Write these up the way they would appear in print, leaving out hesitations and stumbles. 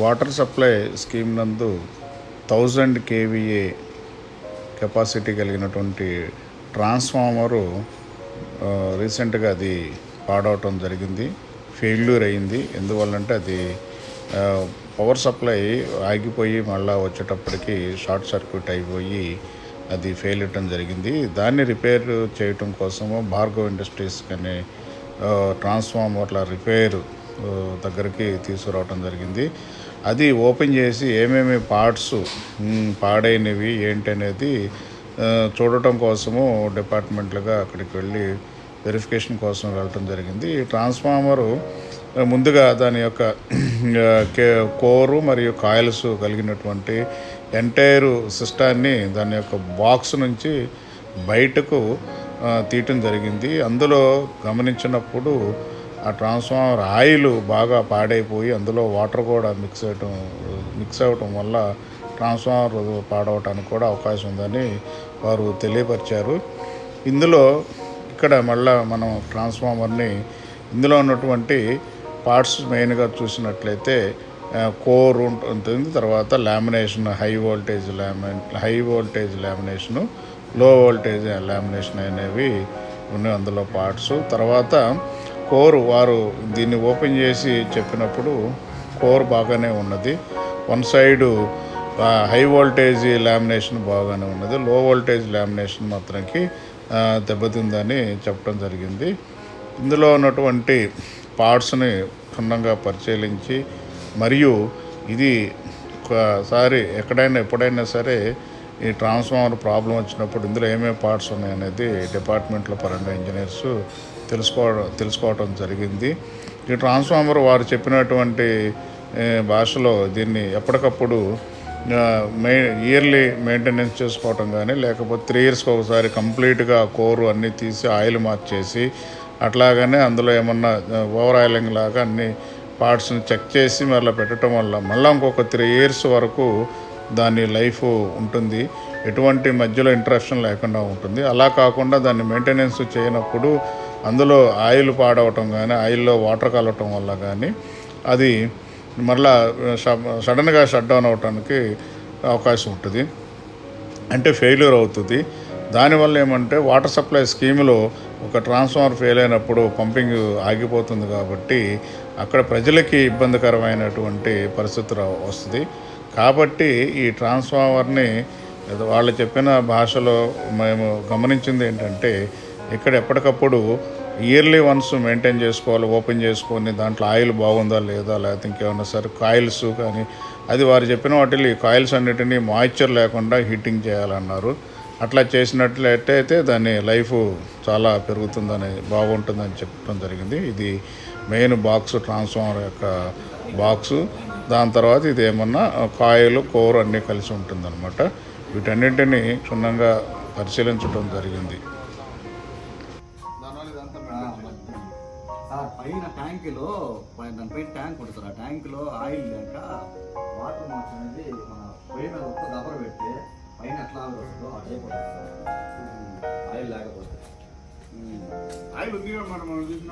Water supply scheme నందు 1000 KVA capacity కలిగినటువంటి transformer రీసెంట్గా అది పాడవటం జరిగింది, ఫెయిల్యూర్ అయింది. ఎందువల్లంటే అది పవర్ సప్లై ఆగిపోయి మళ్ళీ వచ్చేటప్పటికి షార్ట్ సర్క్యూట్ అయిపోయి అది ఫెయిల్ అవ్వటం జరిగింది. దాన్ని రిపేర్ చేయటం కోసము భార్గవ్ ఇండస్ట్రీస్ అనే ట్రాన్స్ఫార్మర్ల రిపేర్ దగ్గరికి తీసుకురావటం జరిగింది. అది ఓపెన్ చేసి ఏమేమి పార్ట్స్ పాడైనవి ఏంటనేది చూడటం కోసము డిపార్ట్మెంట్లుగా అక్కడికి వెళ్ళి వెరిఫికేషన్ కోసం వెళ్ళటం జరిగింది. ఈ ట్రాన్స్ఫార్మరు ముందుగా దాని యొక్క కోరు మరియు కాయిల్స్ కలిగినటువంటి ఎంటైర్ సిస్టాన్ని దాని యొక్క బాక్స్ నుంచి బయటకు తీయటం జరిగింది. అందులో గమనించినప్పుడు ఆ ట్రాన్స్ఫార్మర్ ఆయిల్ బాగా పాడైపోయి అందులో వాటర్ కూడా మిక్స్ అవ్వటం వల్ల ట్రాన్స్ఫార్మర్ పాడవటానికి కూడా అవకాశం ఉందని వారు తెలియపరిచారు. ఇందులో ఇక్కడ మళ్ళీ మనం ట్రాన్స్ఫార్మర్ని ఇందులో ఉన్నటువంటి పార్ట్స్ మెయిన్గా చూసినట్లయితే కోర్ ఉంటుంది, తర్వాత లామినేషన్ హై వోల్టేజ్ లామినేషను, లో వోల్టేజ్ లామినేషన్ అనేవి ఉన్నాయి అందులో పార్ట్స్. తర్వాత కోర్ వారు దీన్ని ఓపెన్ చేసి చెప్పినప్పుడు కోర్ బాగానే ఉన్నది. One side high voltage lamination బాగానే ఉన్నది, లో వోల్టేజ్ లామినేషన్ మాత్రంకి దెబ్బతిందని చెప్పడం జరిగింది. ఇందులో ఉన్నటువంటి పార్ట్స్ని క్షుణ్ణంగా పరిశీలించి మరియు ఇది ఒకసారి ఎప్పుడైనా సరే ఈ ట్రాన్స్ఫార్మర్ ప్రాబ్లం వచ్చినప్పుడు ఇందులో ఏమేమి పార్ట్స్ ఉన్నాయనేది డిపార్ట్మెంట్లో పరంగా ఇంజనీర్స్ తెలుసుకోవటం జరిగింది. ఈ ట్రాన్స్ఫార్మర్ వారు చెప్పినటువంటి భాషలో దీన్ని ఎప్పటికప్పుడు ఇయర్లీ మెయింటెనెన్స్ చేసుకోవటం కానీ, లేకపోతే 3 yearsకి ఒకసారి కంప్లీట్గా కోరు అన్నీ తీసి ఆయిల్ మార్చేసి అట్లాగనే అందులో ఏమన్నా ఓవర్ ఆయిలింగ్ లాగా అన్ని పార్ట్స్ని చెక్ చేసి మళ్ళీ పెట్టడం వల్ల మళ్ళీ ఇంకొక 3 years వరకు దాని లైఫ్ ఉంటుంది, ఎటువంటి మధ్యలో ఇంటరప్షన్ లేకుండా ఉంటుంది. అలా కాకుండా దాన్ని మెయింటెనెన్స్ చేయనప్పుడు అందులో ఆయిల్ పాడవటం కానీ, ఆయిల్లో వాటర్ కలవటం వల్ల కానీ అది మళ్ళా సడన్గా షట్ డౌన్ అవడానికి అవకాశం ఉంటుంది, అంటే ఫెయిల్యూర్ అవుతుంది. దానివల్ల ఏమంటే వాటర్ సప్లై స్కీమ్లో ఒక ట్రాన్స్ఫార్మర్ ఫెయిల్ అయినప్పుడు పంపింగ్ ఆగిపోతుంది కాబట్టి అక్కడ ప్రజలకి ఇబ్బందికరమైనటువంటి పరిస్థితి వస్తుంది. కాబట్టి ఈ ట్రాన్స్ఫార్మర్ని వాళ్ళు చెప్పిన భాషలో మేము గమనించింది ఏంటంటే ఇక్కడ ఎప్పటికప్పుడు ఇయర్లీ వన్స్ మెయింటైన్ చేసుకోవాలి, ఓపెన్ చేసుకొని దాంట్లో ఆయిల్ బాగుందా లేదా, లేకపోతే ఇంకేమన్నా సరే కాయిల్స్ కానీ అది వారు చెప్పిన వాటిలో ఈ కాయిల్స్ అన్నిటినీ మాయిశ్చర్ లేకుండా హీటింగ్ చేయాలన్నారు. అట్లా చేసినట్లయితే దాని లైఫ్ చాలా పెరుగుతుందని బాగుంటుందని చెప్పడం జరిగింది. ఇది మెయిన్ బాక్స్, ట్రాన్స్ఫార్మర్ యొక్క బాక్సు. దాని తర్వాత ఇది ఏమన్నా కాయిల్, కోర్ అన్నీ కలిసి ఉంటుందన్నమాట. వీటన్నింటినీ క్షుణ్ణంగా పరిశీలించడం జరిగింది. పైన ట్యాంకులో దానిపైన ట్యాంక్ ఉంటుంది, ఆ ట్యాంకులో ఆయిల్ లేక వాటర్ మార్చ్ అనేది మన పొయ్యి మీద ఒక్క దబ్బర పెడితే పైన ఎట్లా వస్తుందో అట్లా అయిపోతుంది సార్. ఆయిల్ లేకపోతే ఆయిల్ ఉంది కదా మనం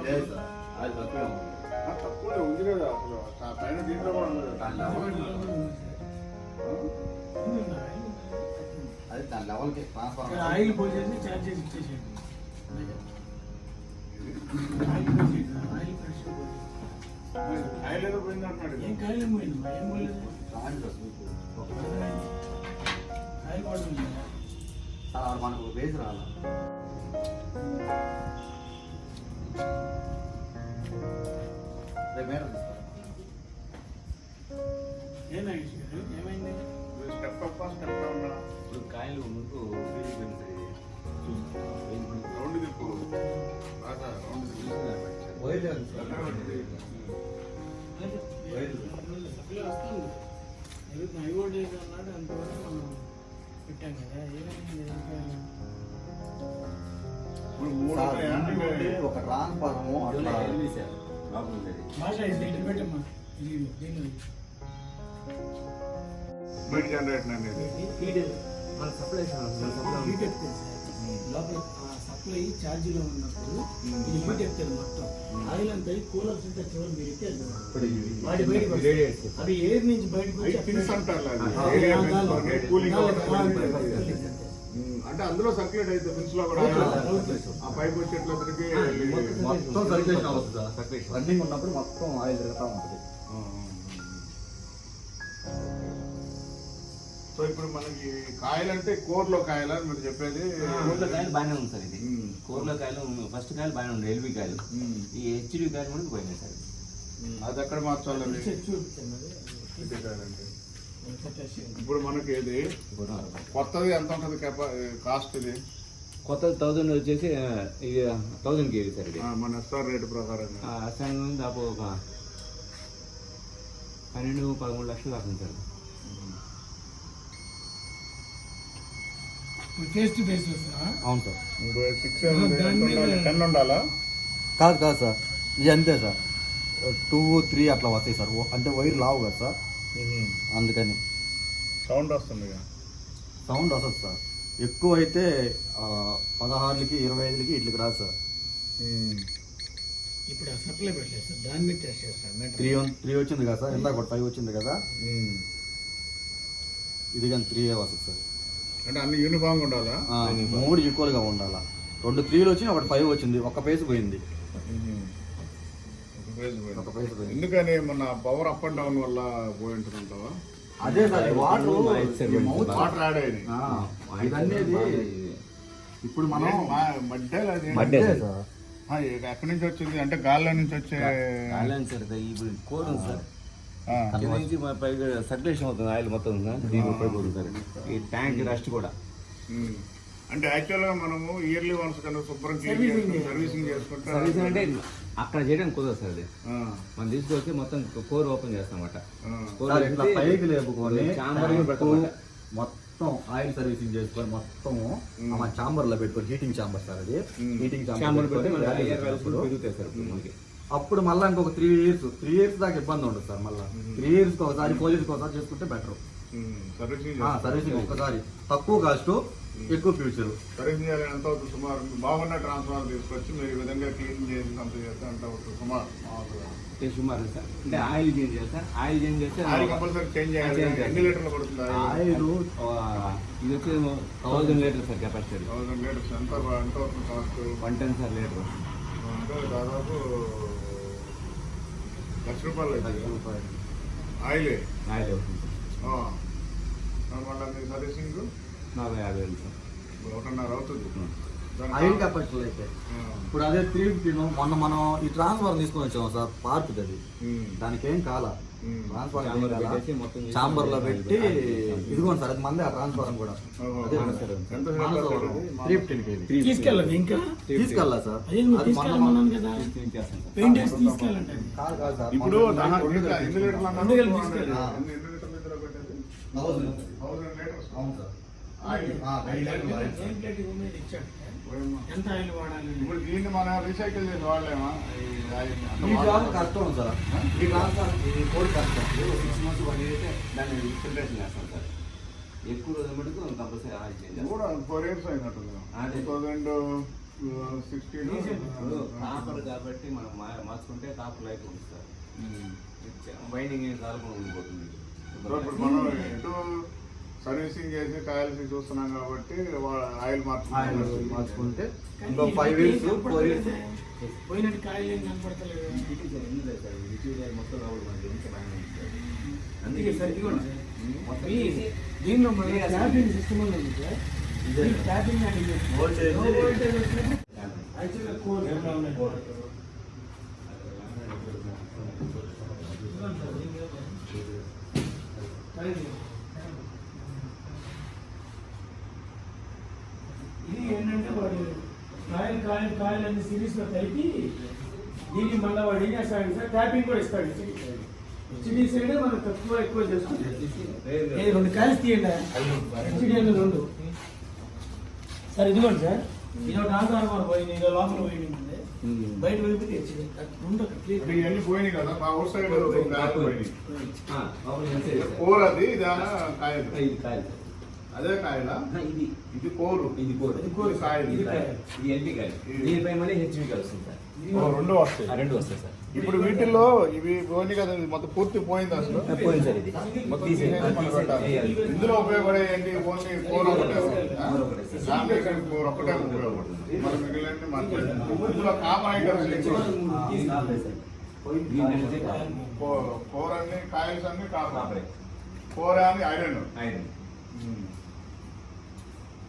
లేదు సార్, ఆయిల్ తక్కువే ఉంది. తక్కువ ఉంది కదా అసలు పైన దీంట్లో కూడా అది దాని లెవెల్కి ట్రాన్స్ఫార్మర్ ఆయిల్ పోసేసి చార్జ్ చేసి ఇచ్చేసేయండి. ఆయిల్ ఏదో పోయింది అంటున్నాడు. ఏం కాయలు పోయింది, ఏం పోలేదు. కాయలు పడుతుంది సార్, మనకు వేసి రాలా. మేడం ఏమైంది? Step up step down. ఇప్పుడు కాయలు ముందు రౌండ్ తిప్పు, రౌండ్ హై వోల్టేజ్ అన్నాడు, అంతవరకు మనం పెట్టాం కదా. ఏమైంది? ఒక ట్రాన్స్ఫార్మము అట్లా భాష ఇది పెట్టమ్మా. ఇది దీన్ని బయట జనరేటర్ అనేది హీట్ ఎక్కువ లోపల సప్లై ఛార్జీలో ఉన్నప్పుడు ఇది హీట్ ఎక్కుతుంది మొత్తం ఆయిల్ అంతా కూలర్స్ ఉంటే చివరి మీరు ఎక్కేది వాటి బయటకు వస్తాయి. అవి ఎయిర్ నుంచి బయటకు వచ్చి పిన్స్ అంటారు కూలింగ్ అంటే అందులో సర్క్యులేట్ అయితే పిన్స్ లో కూడా ఆ పైప్ వచ్చేట్లకి మొత్తం సర్క్యులేషన్ అవుతుంది సార్. రన్నింగ్ ఉన్నప్పుడు మొత్తం ఆయిల్ తిరుగుతూ ఉంటుంది. సో ఇప్పుడు మనకి కాయలు అంటే కోర్లో కాయలు అని మీరు చెప్పేది. కోర్లో కాయలు బాగానే ఉంది సార్. ఇది కోర్లో కాయలు ఫస్ట్ కాయలు బాగానే ఉంది, ఎల్బీ కాయలు. ఈ హెచ్డి కాయలు కూడా పోయినాయి సార్. అది ఎక్కడ మార్చాలండి? ఇప్పుడు మనకి ఇది కొత్తది ఎంత ఉంటుంది కాస్ట్? ఇది కొత్త 1000 వచ్చేసి ఇది 1000 కేజీ సార్. ఇది మన ఎస్ఆర్ రేటు ప్రకారం అసలు దాపు ఒక 12-13 లక్షలు కాకుండా సార్. ఫేస్ టు ఫేస్ వస్తా. అవును సార్. 10 ఉండాలా? కాదు సార్, ఇది అంతే సార్. 2-3 అట్లా వస్తాయి సార్. అంటే వైర్ లావు కదా సార్, అందుకని సౌండ్ వస్తుంది. సౌండ్ వస్తుంది సార్. ఎక్కువ అయితే 16కి 25కి ఇట్లకి రాదు సార్. ఇప్పుడు ఆ సప్లై పెట్టలేదు సార్, దాని మీద టెస్ట్ చేస్తాను. 3 వచ్చింది కదా సార్, ఇందాక 5 వచ్చింది కదా, ఇది కానీ 3 వస్తుంది సార్. అంటే అన్ని యూనిఫామ్ ఉండాలా? 3 ఈక్వల్గా ఉండాలా. 2 3లు వచ్చి 1 5 వచ్చింది, ఒక పేజ్ పోయింది. ఎందుకని మన పవర్ అప్ అండ్ డౌన్ వల్ల పోయి ఉంటుందంటావా? అదే సార్, వాటర్ యాడ్ అయ్యింది. ఇదనేది ఇప్పుడు మనం మడ్డే సార్. ఎక్కడి నుంచి వచ్చింది అంటే గాల్లో నుంచి వచ్చే సార్. ఇప్పుడు కోర్ ఉంది సార్, కింద నుంచి పైగా సర్క్యులేషన్ అవుతుంది ఆయిల్ మొత్తం దీని ఉపయోగపడుతుంది సార్. ఈ ట్యాంక్ రస్ట్ కూడా. అంటే యాక్చువల్గా మనము ఇయర్లీ వన్స్ కన్నా శుభ్రం సర్వీసింగ్ చేసుకుంటే సర్వీసింగ్ అంటే అక్కడ చేయడానికి కుదరదు సార్. అది మనం తీసుకొచ్చి మొత్తం కోర్ ఓపెన్ చేస్తామట. పైకి లేపుకొని చాంబర్ మొత్తం ఆయిల్ సర్వీసింగ్ చేసుకొని మొత్తం మా చాంబర్ లో పెట్టుకొని, హీటింగ్ చాంబర్ సార్ అది. హీటింగ్ చాంబర్ పెరుగుతాయి సార్ మనకి. అప్పుడు మళ్ళీ ఇంకొక 3 ఇయర్స్ దాకా ఇబ్బంది ఉండదు సార్. మళ్ళీ 3 ఇయర్స్ ఒకసారి 4 ఇయర్స్ ఒకసారి చేసుకుంటే బెటర్. సర్వీసింగ్ ఒక్కసారి తక్కువ కాస్ట్, ఎక్కువ ఫ్యూచర్. సర్వీసింగ్ చేయాలి. ఎంత అవుతుంది సుమారు? బాగున్న ట్రాన్స్ఫార్మర్ తీసుకొచ్చి మీరు ఈ విధంగా క్లీన్ చేసి అంత చేస్తే ఎంత అవుతుంది సుమారు? సుమారు సార్. అంటే ఆయిల్ చేంజ్ చేయాలి సార్. ఆయిల్ చేంజ్ చేస్తే ఆయిల్ కంపల్సరీ చేంజ్ చేయాలి. ఎన్ని లీటర్లు పడుతుంది ఆయిల్? ఇది వచ్చి 1000 లీటర్ సార్ కెపాసిటీ. 1000 లీటర్స్. ఎంత అవుతుంది కాస్ట్? 1 టన్ సార్ లీటర్. అంటే దాదాపు ₹1,00,000 ఆయిలే. ఆయిల్ అవుతుంది మళ్ళీ మీ సర్వీసింగ్ 40,000 సార్. 1.5 అవుతుంది. ఆయిల్ కెపాసిటీ అయితే ఇప్పుడు అదే 350. మొన్న మనం ఈ ట్రాన్స్ఫార్మర్ తీసుకొని వచ్చాము సార్, పార్క్ అది. దానికి ఏం కాల ట్రాన్స్ఫార్మర్ చాంబర్ లో పెట్టి ఇదిగోండి సార్, అది మంది ఆ ట్రాన్స్ఫార్మర్ కూడా 315 kV తీసుకెళ్ళండి. ఇంకా తీసుకెళ్ళా సార్. తీసుకెళ్ళమన్నాను కదా, పెయింట్ వేసి తీసుకెళ్ళండి. కాదు సార్, ఇప్పుడు ఇప్పుడు 1000 లీటర్లు తీసుకెళ్ళి 1000 లీటర్లు అవును సార్. ఎంత ఆయిల్ వాడాలి? ఇప్పుడు దీన్ని మనం రీసైకిల్ చేసి వాడలేమా? ఈ జాబ్ కష్టం సార్. ఈ ట్రాన్స్ఫార్మర్ ఈ కోడ్ కష్టం. 6 months 1 year అయితే దాన్ని ఫిల్టరేషన్ చేస్తాం సార్. ఎక్కువ రోజులు మటుకు కంపల్సరీ ఆయిల్ చేంజ్ చేస్తాం. కూడా 4 years అయినట్టుంది. 2016 కాపర్ కాబట్టి మనం మార్చుకుంటే కాపర్ లైఫ్ ఉంది సార్. వైండింగ్ ఏం కాకుండా ఉండిపోతుంది. ఇప్పుడు మనం ఎటు సర్వీసింగ్ చేసి కాయల్సి చూస్తున్నాం కాబట్టి ఆయిల్ మార్చుకుంటే ఇంకో 5 years 4 years పోయినట్టు కాయలు ఏం కనపడతలేదు. మొత్తం రావడం మనకి ఎంత బాగా అందుకే సార్ ఇదిగోండి సార్, దీనిలో మన ట్యాపింగ్ సిస్టమ్ ఉంది సార్. ఈ ట్యాపింగ్ యాక్చువల్గా కోర్ ఇది ఏంటంటే వాడు కాయలు అన్ని సిరీస్లో కలిపి దీన్ని మళ్ళీ వాడు ఏం చేస్తాడు సార్, ట్యాపింగ్ కూడా ఇస్తాడు. హెచ్డి సైడ్ మనం తక్కువ ఎక్కువ చేసుకుంటాం. 2 కాయలు తీయండి హెచ్డి అనేది 2 సార్. ఇదిగోండి సార్, ఇది ఒక ట్రాన్స్ఫార్మర్ పోయింది, ఇదో లోపల పోయింది, బయట వెళ్ళిపోతే హెచ్డి 2 ఇవన్నీ పోయినాయి కదా. మా అవుట్ సైడ్ అది ఓర్ అది కాయలు అదే కాయలా? ఇది ఇది కోరు. ఇది కోరు. ఇది కోరు కాయలు. ఇది కాయ. ఇది ఎల్పి కాయ. దీనిపై మళ్ళీ హెచ్పి కలుస్తుంది సార్. రెండు వస్తాయి. రెండు వస్తాయి సార్. ఇప్పుడు వీటిల్లో ఇవి పోయింది కదా, ఇది మొత్తం పూర్తి పోయింది అసలు. పోయింది సార్. ఇది మొత్తం తీసేసి మళ్ళీ పెట్టాలి. ఇందులో ఉపయోగపడే ఏంటి? ఓన్లీ కోర్ ఒకటే కోర్ ఒకటే ఉపయోగపడుతుంది. మరి మిగిలిన మాట్లాడుతుంది. ఇందులో కామన్ ఐటమ్స్ కోర్ అన్ని కాయల్స్ అన్ని కామన్. కోర అని ఐరన్.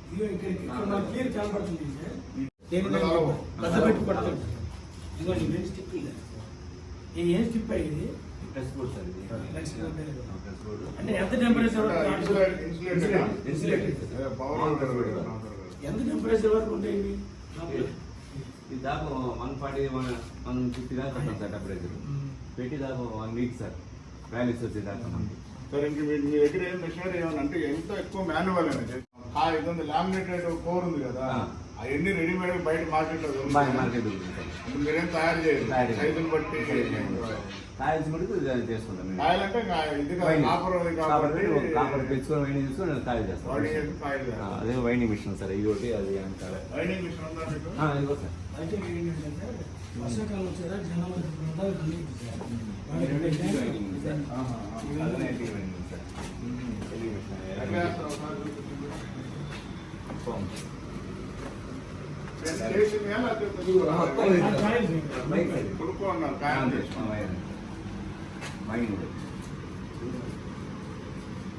ఇదిగో ఇక్కడ మనకి క్లియర్ కనబడుతుంది సార్. దేని మీద పెద్ద పెట్టి పడుతుంది. ఇదిగోండి ఇదే స్టిప్ ఇది. ఇది ఏం స్టిప్ అయ్యింది? ప్రెస్ బోర్డ్ సార్ ఇది. అంటే ఎంత టెంపరేచర్ వరకు ఎంత టెంపరేచర్ వరకు ఉంటాయి ఇవి? ఇది దాకా 140-150 దాకా వస్తాం సార్ టెంపరేచర్. పెట్టి దాకా 1 వీక్ సార్ వ్యాలీస్ వచ్చేదాకా మనకి. సరే, ఇంక మీ దగ్గర ఏం మెషినరీ ఏమన్నా అంటే ఎంత ఎక్కువ మాన్యువల్ అనేది ఇది ఉంది. లామినేటెడ్ కోర్ ఉంది కదా, అవన్నీ రెడీమేడ్ బయట మార్కెట్లో మార్కెట్ మీరేం తయారు చేయాలి. సైజుని బట్టి కాయల్సి మటుకు చేసుకుంటాం. కాయలు అంటే ఇది కాపర్ కాపర్ పెంచుకొని వైండింగ్ చేసుకొని కాయలు చేస్తాం. కాయలు అదే వైండింగ్ మిషన్ సార్. ఇది ఒకటి అది అంటారు. వైండింగ్ మిషన్ ఉందా మీకు? ఇదిగో సార్. అయితే ఏంటంటే వర్షాకాలం వచ్చేదా జనాలు కొనుక్కున్నారు కాయలు.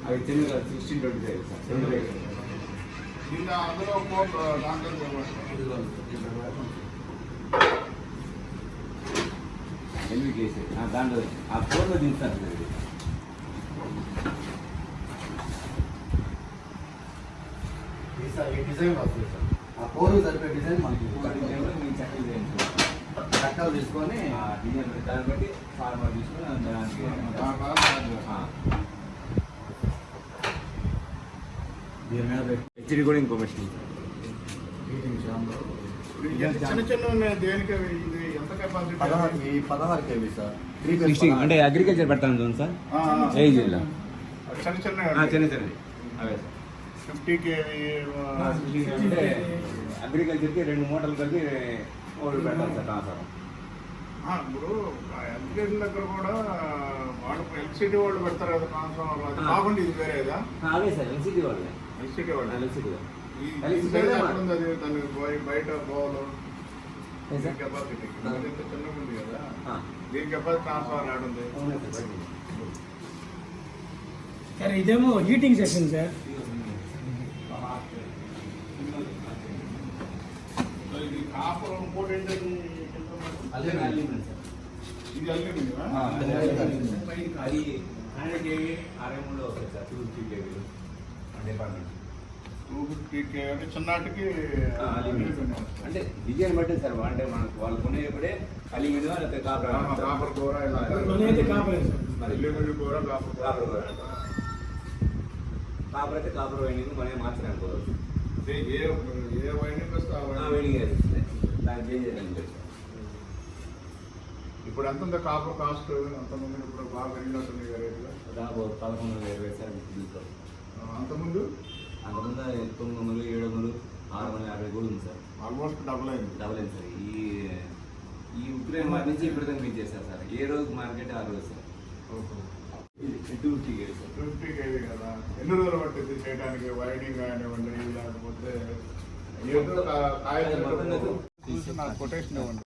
అవి 1625 సార్. కింద అందులో దాంట్లో ఎల్వికేసి దాంట్లో ఆ ఫోన్లో దించుతారు సార్. ఈ డిజైన్ వస్తుంది సార్. ఆ కోరు సరిపోయే డిజైన్ మనకి మీ చక్కలు చక్కలు తీసుకొని డిజైన్ దాన్ని బట్టి ఫార్మర్ తీసుకొని దానికి దీని మీద పెట్టి హెచ్డి కూడా ఇంకో మెషిన్. చిన్న చిన్న ఉన్నాయి. దేనికి ఇది ఎంత కెపాసిటీ? 16 KV sir. 16 అంటే అగ్రికల్చర్ పెడతాను చూడండి సార్. ఏజీలో చిన్న చిన్న చిన్న చిన్నది అవే సార్. 50 కేవీ అంటే అగ్రికల్చర్కి 2 మూటలు కలిపి ఒకటి పెడతాను సార్ ట్రాన్స్ఫార్మర్. ఇప్పుడు ఎడ్యుకేషన్ దగ్గర కూడా వాళ్ళు ఎల్సిటీ వాళ్ళు పెడతారు కదా ట్రాన్స్ఫార్మర్. అది కాకుండా ఇది వేరేదా? అవే సార్ ఎల్సిటీ వాళ్ళే. ఎల్సిటీ వాళ్ళు ఎల్సిటీ అది దానికి బయట పోవాలి కెపాసిటీ చిన్నగా ఉంది కదా, దీని కెపాసిటీ ట్రాన్స్ఫార్మర్ ఆడుంది. సార్ ఇదేమో హీటింగ్ సెక్షన్ సార్. ఇది కాపర్ ఇంకోటి ఏంటంటే ఇది అల్యూమినియం. అది 100 కేవీ 63లో వస్తుంది సార్. 250 కేవీలు డిపార్ట్మెంట్. 250 కేవీ అంటే చిన్నటికి అంటే డిజైన్ బట్టి సార్. అంటే మనకు వాళ్ళు కొనేప్పుడే అల్యూమినియం లేకపోతే కాపర్ కూర మనైతే కాపరే సార్. అల్యూమినియం కూర కాపర్ కాపర్ కాపర్ అయితే కాపర్ వైండింగ్ మనం మార్చడానికి అనుకోవచ్చు. ఏ వైండింగ్ వస్తే ఆ వైండింగ్ వేస్తుంది. దానికి చేంజ్ చేయడానికి. ఇప్పుడు ఎంత ఉంది కాపర్ కాస్ట్? అంతకుముందు ఇప్పుడు బాగా పెరిగినట్టుంది రేట్లు. దాదాపు 1120 సార్. అంతకుముందు 900, 700, 650 కూడా ఉంది సార్. ఆల్మోస్ట్ డబుల్ అయింది. డబుల్ అయింది సార్. ఈ ఉక్రెయిన్ వారి నుంచి ఇప్పుడు దాకా పెంచేశారు సార్. ఏ రోజు మార్కెట్ ఆ రోజు సార్. 250 KV sir. 250 కేవీ కదా. ఎన్ని రోజులు పట్టింది చేయడానికి? వైడింగ్ కానివ్వండి, లేకపోతే ఏదో కాయలు కొటేషన్ ఇవ్వండి.